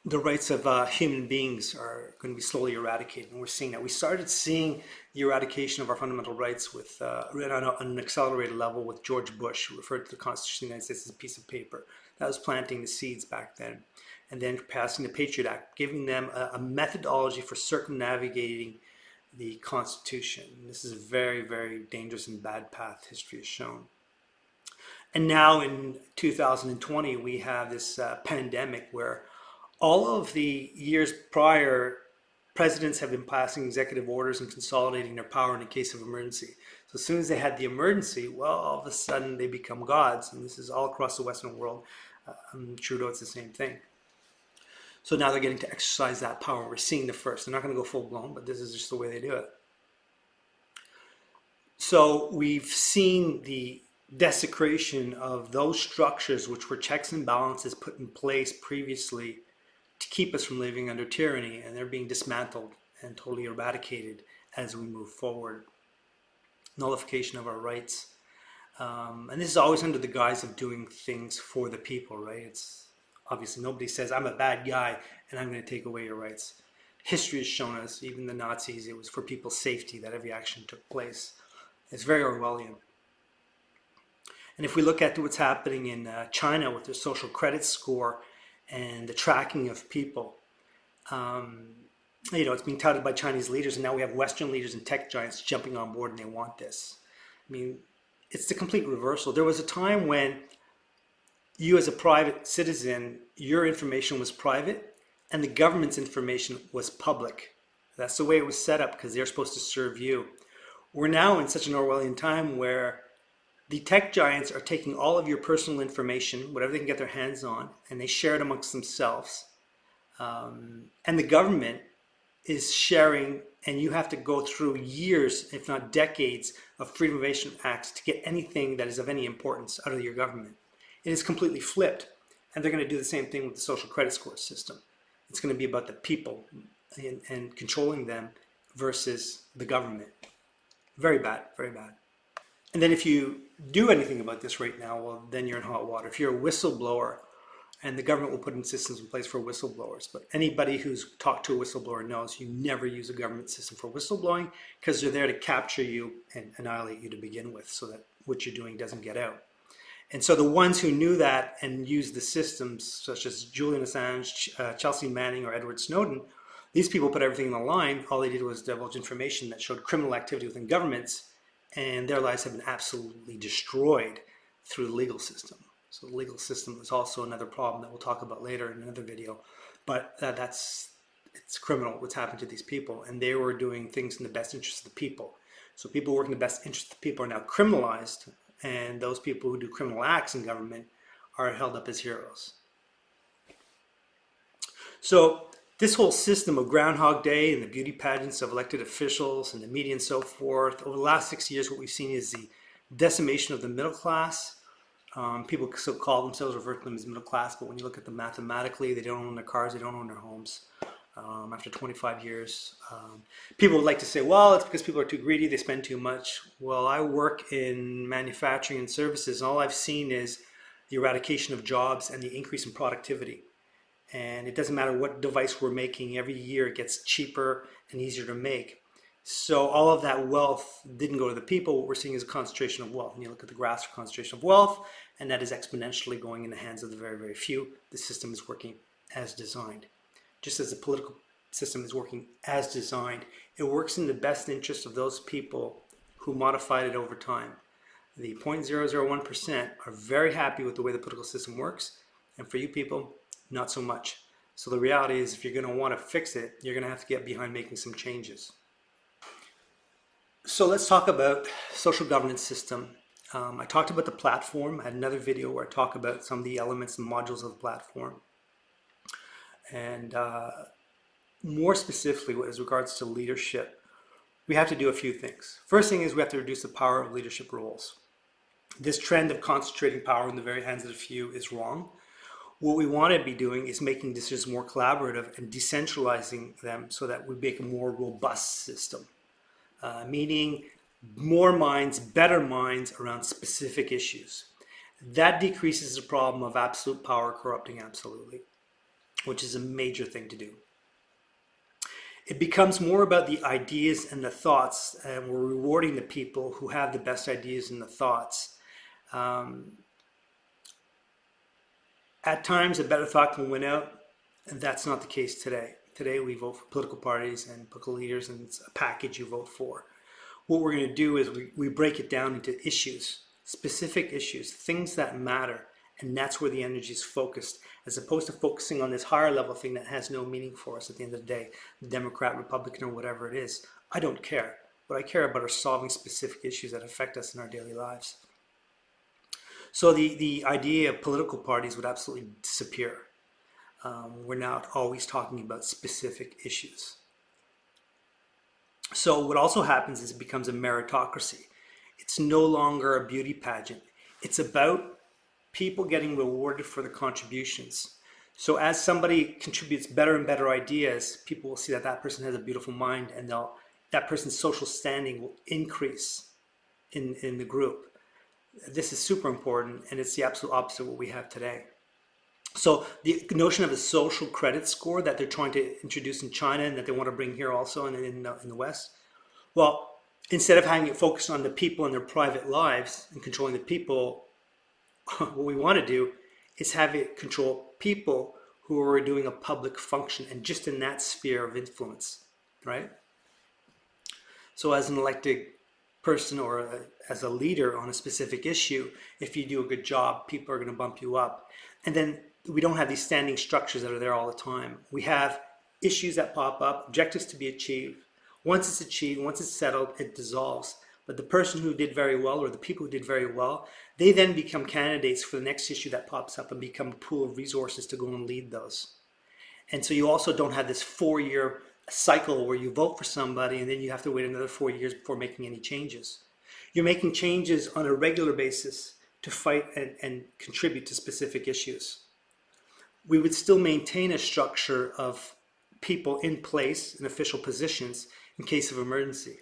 The rights of human beings are going to be slowly eradicated, and we're seeing that. We started seeing the eradication of our fundamental rights with on an accelerated level with George Bush, who referred to the Constitution of the United States as a piece of paper. That was planting the seeds back then. And then passing the Patriot Act, giving them a methodology for circumnavigating the Constitution. And this is a very, very dangerous and bad path history has shown. And now in 2020, we have this pandemic where all of the years prior, presidents have been passing executive orders and consolidating their power in a case of emergency. So So as soon as they had the emergency, well, all of a sudden they become gods. And this is all across the Western world. Trudeau, it's the same thing. So now they're getting to exercise that power. We're seeing the first. They're not going to go full blown, but this is just the way they do it. So we've seen the desecration of those structures which were checks and balances put in place previously to keep us from living under tyranny, and they're being dismantled and totally eradicated as we move forward. Nullification of our rights. And this is always under the guise of doing things for the people, right? It's obviously nobody says, I'm a bad guy and I'm going to take away your rights. History has shown us, even the Nazis, it was for people's safety that every action took place. It's very Orwellian. And if we look at what's happening in China with their social credit score and the tracking of people, it's being touted by Chinese leaders, and now we have Western leaders and tech giants jumping on board and they want this. I mean, it's the complete reversal. There was a time when you as a private citizen, your information was private and the government's information was public. That's the way it was set up because they're supposed to serve you. We're now in such an Orwellian time where the tech giants are taking all of your personal information, whatever they can get their hands on, and they share it amongst themselves. And the government is sharing, and you have to go through years, if not decades, of Freedom of Information Acts to get anything that is of any importance out of your government. It is completely flipped, and they're going to do the same thing with the social credit score system. It's going to be about the people and controlling them versus the government. Very bad, very bad. And then if you do anything about this right now, well, then you're in hot water. If you're a whistleblower, and the government will put in systems in place for whistleblowers, but anybody who's talked to a whistleblower knows you never use a government system for whistleblowing because they're there to capture you and annihilate you to begin with so that what you're doing doesn't get out. And so the ones who knew that and used the systems, such as Julian Assange, Chelsea Manning, or Edward Snowden, these people put everything on the line. All they did was divulge information that showed criminal activity within governments, and their lives have been absolutely destroyed through the legal system. So the legal system is also another problem that we'll talk about later in another video. But it's criminal what's happened to these people, and they were doing things in the best interest of the people. So people working in the best interest of the people are now criminalized, and those people who do criminal acts in government are held up as heroes. So this whole system of Groundhog Day and the beauty pageants of elected officials and the media and so forth, over the last 6 years, what we've seen is the decimation of the middle class. People still call themselves, refer to them as middle class, but when you look at them mathematically, they don't own their cars, they don't own their homes. After 25 years, people would like to say, well, it's because people are too greedy, they spend too much. Well, I work in manufacturing and services, and all I've seen is the eradication of jobs and the increase in productivity. And it doesn't matter what device we're making, every year it gets cheaper and easier to make. So all of that wealth didn't go to the people. What we're seeing is a concentration of wealth. And you look at the graphs for concentration of wealth, and that is exponentially going in the hands of the very, very few. The system is working as designed. Just as the political system is working as designed, it works in the best interest of those people who modified it over time. The 0.001% are very happy with the way the political system works, and for you people, not so much. So the reality is, if you're going to want to fix it, you're going to have to get behind making some changes. So let's talk about social governance system. I talked about the platform. I had another video where I talk about some of the elements and modules of the platform. And more specifically, as regards to leadership, we have to do a few things. First thing is we have to reduce the power of leadership roles. This trend of concentrating power in the very hands of the few is wrong. What we want to be doing is making decisions more collaborative and decentralizing them so that we make a more robust system. Meaning more minds, better minds around specific issues. That decreases the problem of absolute power corrupting absolutely, which is a major thing to do. It becomes more about the ideas and the thoughts, and we're rewarding the people who have the best ideas and the thoughts. At times, a better thought can win out, and that's not the case today. Today, we vote for political parties and political leaders, and it's a package you vote for. What we're going to do is we break it down into issues, specific issues, things that matter, and that's where the energy is focused, as opposed to focusing on this higher level thing that has no meaning for us at the end of the day, Democrat, Republican, or whatever it is. I don't care. What I care about are solving specific issues that affect us in our daily lives. So the idea of political parties would absolutely disappear. We're not always talking about specific issues. So what also happens is it becomes a meritocracy. It's no longer a beauty pageant. It's about people getting rewarded for their contributions. So as somebody contributes better and better ideas, people will see that that person has a beautiful mind, and that person's social standing will increase in the group. This is super important, and it's the absolute opposite of what we have today. So the notion of a social credit score that they're trying to introduce in China and that they want to bring here also in the West, well, instead of having it focused on the people and their private lives and controlling the people, what we want to do is have it control people who are doing a public function and just in that sphere of influence, right? So as an elected person or as a leader on a specific issue, if you do a good job, people are going to bump you up. And then we don't have these standing structures that are there all the time. We have issues that pop up, objectives to be achieved. Once it's achieved, once it's settled, it dissolves. But the person who did very well, or the people who did very well, they then become candidates for the next issue that pops up and become a pool of resources to go and lead those. And so you also don't have this 4-year cycle where you vote for somebody and then you have to wait another 4 years before making any changes. You're making changes on a regular basis to fight and contribute to specific issues. We would still maintain a structure of people in place in official positions in case of emergency.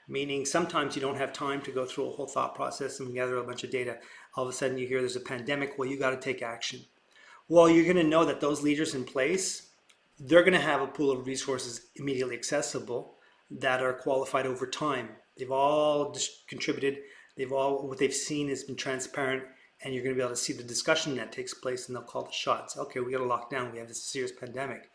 Meaning sometimes you don't have time to go through a whole thought process and gather a bunch of data. All of a sudden you hear there's a pandemic, well, you got to take action. Well, you're going to know that those leaders in place, they're going to have a pool of resources immediately accessible that are qualified over time. They've all contributed. What they've seen has been transparent, and you're going to be able to see the discussion that takes place, and they'll call the shots. Okay, we got to lock down. We have this serious pandemic.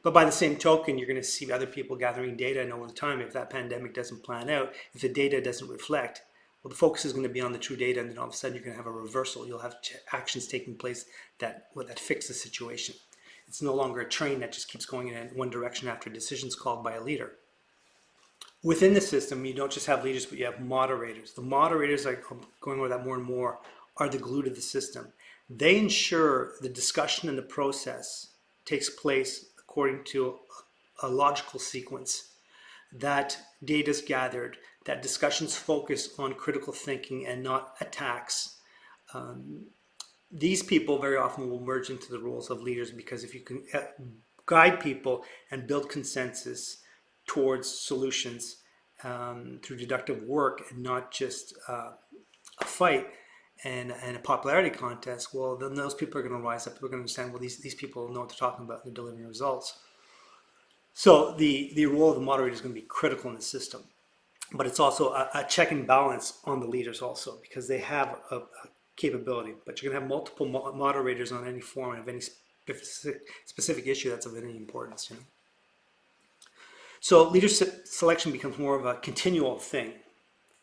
But by the same token, you're going to see other people gathering data, and over the time, if that pandemic doesn't plan out, if the data doesn't reflect, well, the focus is going to be on the true data, and then all of a sudden you're going to have a reversal. You'll have actions taking place that fix the situation. It's no longer a train that just keeps going in one direction after decisions called by a leader. Within the system, you don't just have leaders, but you have moderators. The moderators, I'm going over that more and more, are the glue to the system. They ensure the discussion and the process takes place according to a logical sequence, that data is gathered, that discussions focus on critical thinking and not attacks. These people very often will merge into the roles of leaders, because if you can guide people and build consensus towards solutions through deductive work and not just a fight and a popularity contest, well, then those people are going to rise up. They're going to understand, well, these people know what they're talking about. They're delivering results. So the role of the moderator is going to be critical in the system. But it's also a check and balance on the leaders also, because they have a capability. But you're going to have multiple moderators on any forum of any specific issue that's of any importance. So leadership selection becomes more of a continual thing,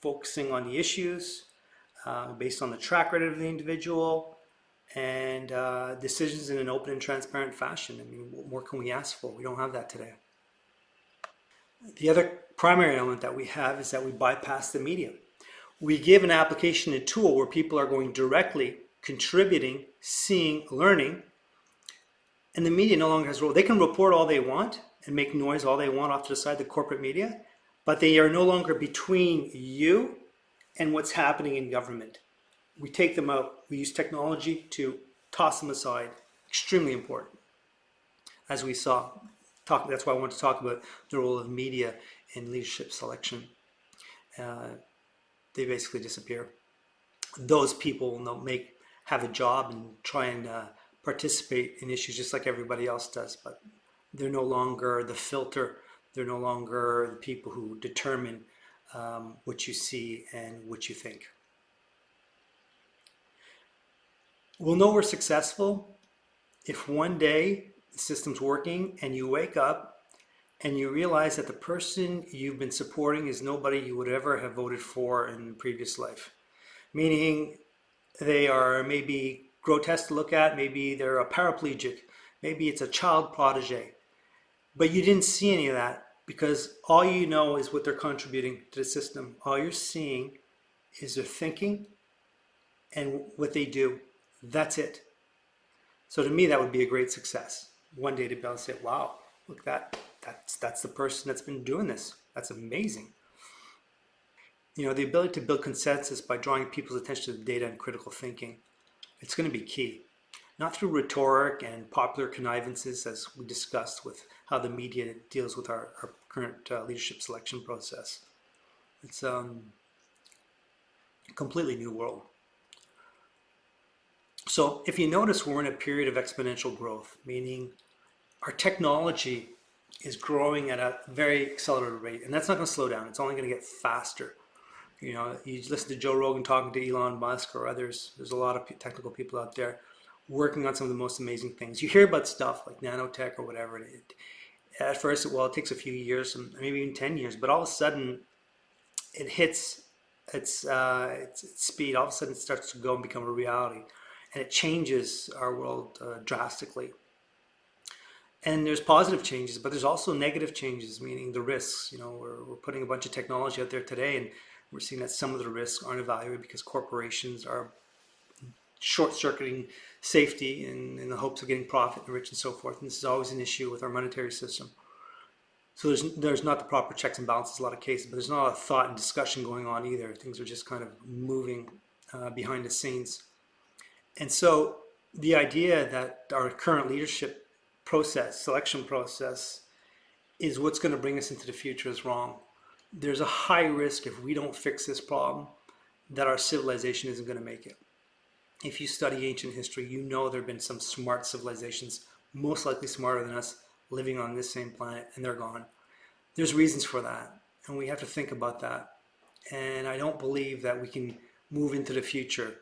focusing on the issues, based on the track record of the individual, and decisions in an open and transparent fashion. I mean, what more can we ask for? We don't have that today. The other primary element that we have is that we bypass the media. We give an application a tool where people are going directly, contributing, seeing, learning, and the media no longer has a role. They can report all they want and make noise all they want off to the side, the corporate media, but they are no longer between you and what's happening in government. We take them out. We use technology to toss them aside. Extremely important. As we saw, that's why I want to talk about the role of media in leadership selection. They basically disappear. Those people will have a job and try and participate in issues just like everybody else does, but they're no longer the filter. They're no longer the people who determine what you see and what you think. We'll know we're successful if one day the system's working and you wake up and you realize that the person you've been supporting is nobody you would ever have voted for in previous life. Meaning they are maybe grotesque to look at, maybe they're a paraplegic, maybe it's a child protege, but you didn't see any of that because all you know is what they're contributing to the system. All you're seeing is their thinking and what they do. That's it. So to me, that would be a great success. One day to be able to say, wow, look, that's the person that's been doing this. That's amazing. You know, the ability to build consensus by drawing people's attention to the data and critical thinking, it's going to be key. Not through rhetoric and popular connivances, as we discussed with how the media deals with our current leadership selection process. It's a completely new world. So if you notice, we're in a period of exponential growth, meaning our technology is growing at a very accelerated rate, and that's not going to slow down. It's only going to get faster. You know, you listen to Joe Rogan talking to Elon Musk or others. There's a lot of technical people out there working on some of the most amazing things. You hear about stuff like nanotech or whatever. At first, well, it takes a few years, maybe even 10 years, but all of a sudden it hits its speed. All of a sudden it starts to go and become a reality. And it changes our world drastically. And there's positive changes, but there's also negative changes, meaning the risks. You know, we're putting a bunch of technology out there today, and we're seeing that some of the risks aren't evaluated because corporations are short-circuiting safety in the hopes of getting profit and rich and so forth. And this is always an issue with our monetary system. So there's not the proper checks and balances in a lot of cases, but there's not a lot of thought and discussion going on either. Things are just kind of moving behind the scenes. And so the idea that our current leadership process, selection process, is what's going to bring us into the future is wrong. There's a high risk if we don't fix this problem that our civilization isn't going to make it. If you study ancient history, you know there have been some smart civilizations, most likely smarter than us, living on this same planet, and they're gone. There's reasons for that, and we have to think about that. And I don't believe that we can move into the future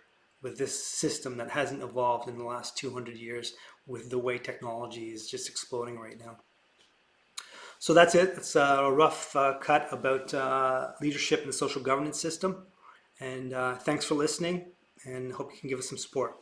with this system that hasn't evolved in the last 200 years with the way technology is just exploding right now. So that's it. It's a rough cut about leadership in the social governance system. And thanks for listening, and hope you can give us some support.